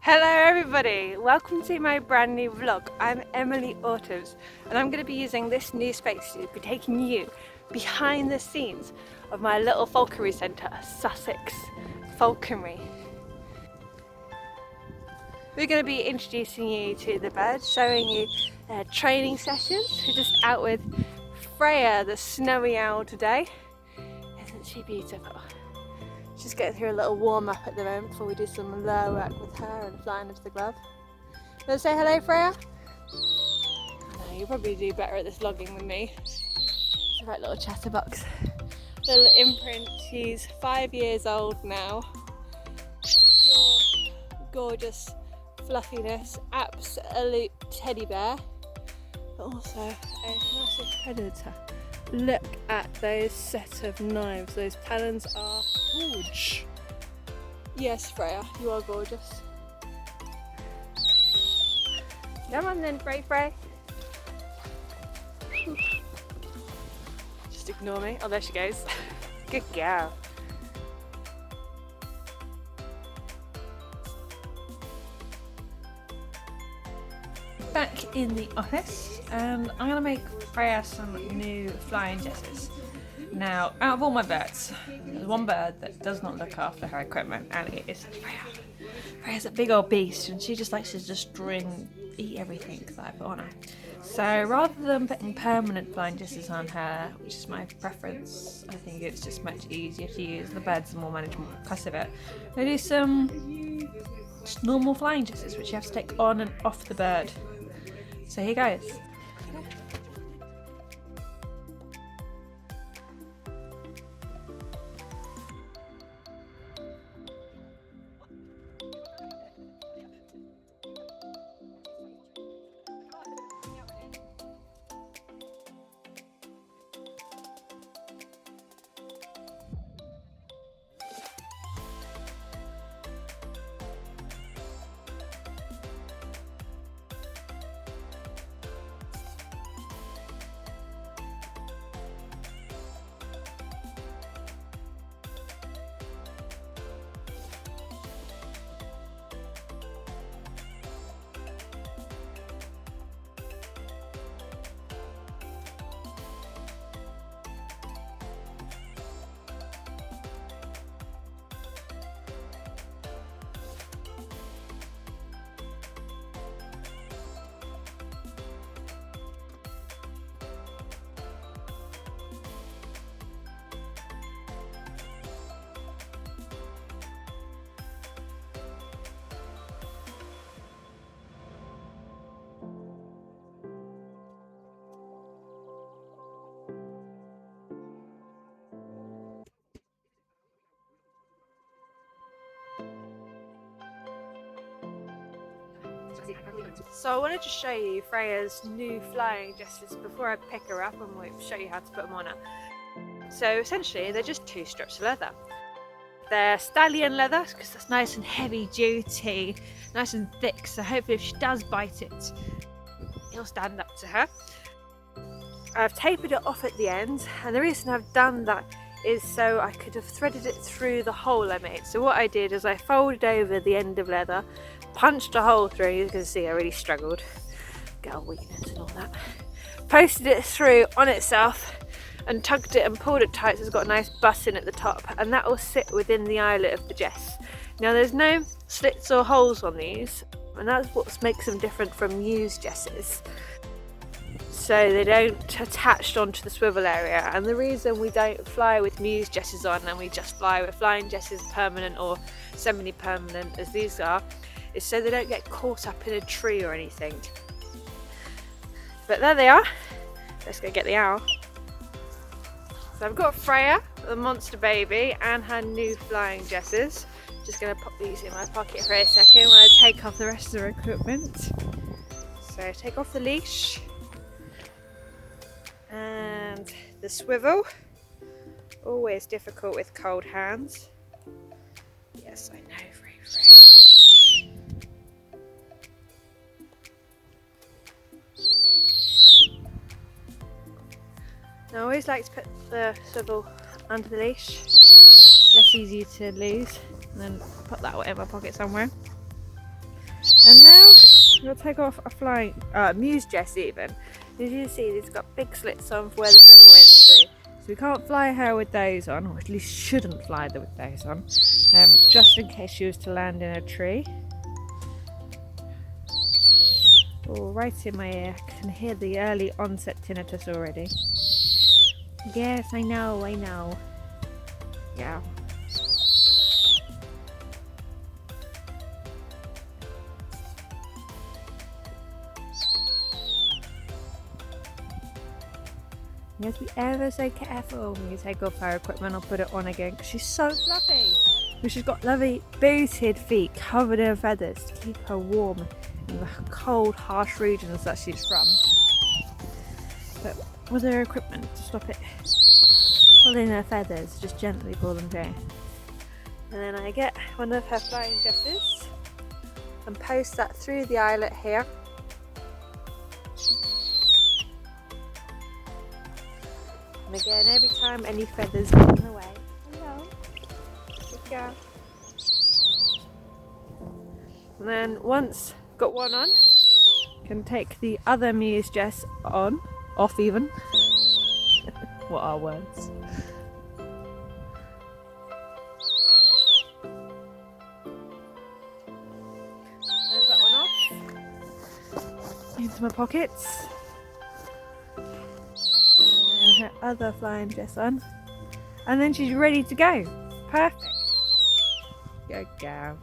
Hello everybody, welcome to my brand new vlog. I'm Emily Autumns and I'm going to be using this new space to be taking you behind the scenes of my little falconry centre, Sussex Falconry. We're going to be introducing you to the birds, showing you their training sessions. We're just out with Freya, the snowy owl today. Isn't she beautiful? She's getting through a little warm up at the moment before we do some lure work with her and flying into the glove. You want to say hello, Freya? I know, you probably do better at this vlogging than me. She's a right little chatterbox. Little imprint, she's 5 years old now. Pure, gorgeous fluffiness, absolute teddy bear, but also a massive predator. Look at those set of knives, those talons are huge. Yes, Freya, you are gorgeous. Come on then, Frey. Just ignore me. Oh, there she goes. Good girl. Back in the office, and I'm going to make Freya some new flying jesses. Now, out of all my birds, there's one bird that does not look after her equipment, and it is Freya. Freya's a big old beast, and she just likes to destroy and eat everything that I put on her. So rather than putting permanent flying jesses on her, which is my preference, I think it's just much easier to use. The birds are more manageable because of it. I do some just normal flying jesses, which you have to take on and off the bird. So here goes. So I wanted to show you Freya's new flying jesses before I pick her up, and we'll show you how to put them on her. So essentially they're just 2 strips of leather. They're stallion leather because that's nice and heavy duty, nice and thick, so hopefully if she does bite it, it'll stand up to her. I've tapered it off at the end, and the reason I've done that is so I could have threaded it through the hole I made. So what I did is I folded over the end of leather, punched a hole through, you can see I really struggled, girl weakness and all that, posted it through on itself and tugged it and pulled it tight so it's got a nice button at the top, and that will sit within the eyelet of the jess. Now there's no slits or holes on these, and that's what makes them different from used jesses. So they don't attach onto the swivel area, and the reason we don't fly with used jesses on and we just fly with flying jesses, permanent or semi-permanent as these are, is so they don't get caught up in a tree or anything. But there they are. Let's go get the owl. So I've got Freya, the monster baby, and her new flying jesses. Just going to pop these in my pocket for a second while I take off the rest of her equipment. So take off the leash and the swivel. Always difficult with cold hands. Yes, I know, Frey. I always like to put the swivel under the leash, less easy to lose, and then put that in my pocket somewhere. we'll take off a flying muse dress even. As you can see, it's got big slits on for where the feather went through. So we can't fly her with those on, or at least shouldn't fly her with those on, just in case she was to land in a tree. Oh, right in my ear. I can hear the early onset tinnitus already. Yes, I know. Yeah. You have to be ever so careful when you take off her equipment or put it on again, because she's so fluffy. And she's got lovely booted feet covered in feathers to keep her warm in the cold, harsh regions that she's from. But with her equipment to stop it pulling her feathers, just gently pull them down. And then I get one of her flying dresses and post that through the eyelet here. And again, every time any feathers get in the way. Hello. Good girl. And then once got one on, can take the other muse dress off even. What are words? There's that one off. Into my pockets. And then her other flying dress on. And then she's ready to go. Perfect. Good girl.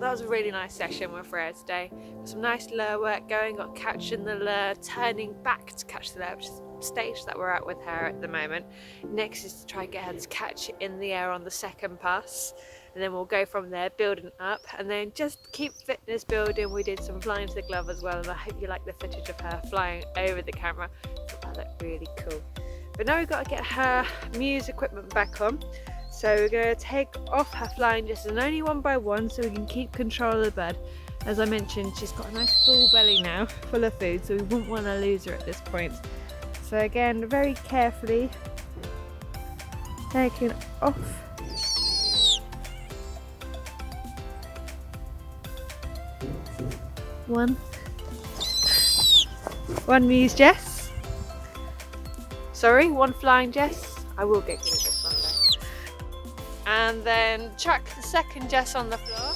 That was a really nice session with Freya today. Got some nice lure work going, got catching the lure, turning back to catch the lure, which is the stage that we're at with her at the moment. Next is to try and get her to catch it in the air on the second pass, and then we'll go from there, building up, and then just keep fitness building. We did some flying to the glove as well, and I hope you like the footage of her flying over the camera. I thought that looked really cool. But now we've got to get her muse equipment back on. So we're going to take off her flying dresses, and only one by one, so we can keep control of the bird. As I mentioned, she's got a nice full belly now, full of food, so we wouldn't want to lose her at this point. So again, very carefully taking off one Muse Jess. Sorry, one Flying Jess. I will get good at this one day. And then chuck the second Jess on the floor.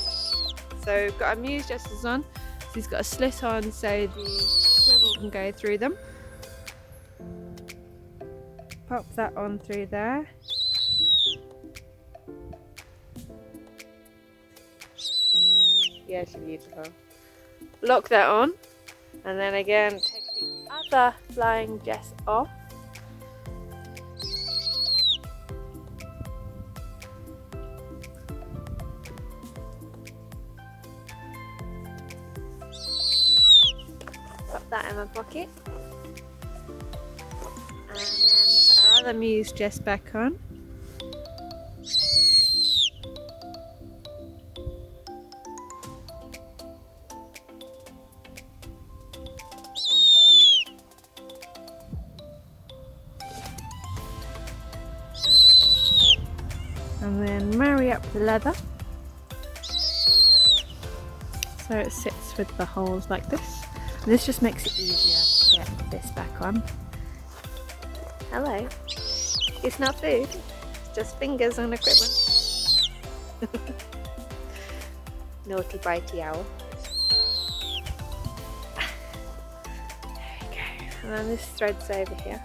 So we've got our Muse Jesses on. So he's got a slit on so the swivel can go through them. Pop that on through there. Yeah, she's beautiful. Lock that on, and then again take the other Flying Jess off. Pop that in my pocket. And then put our other Muse Jess back on. And then marry up the leather so it sits with the holes like this. And this just makes it easier to get this back on. Hello. It's not food, it's just fingers on equipment. Naughty bitey owl. There we go. And then this thread's over here.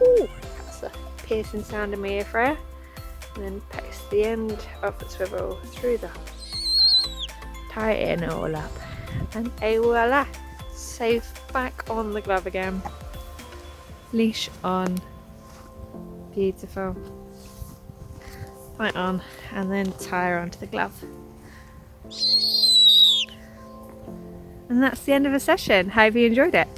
Ooh, that's a piercing sound in my ear fryer. And then paste the end of the swivel through the hole. Tighten it all up. And voila! Safe back on the glove again. Leash on. Beautiful. Right on. And then tie her onto the glove. And that's the end of the session. Hope you enjoyed it.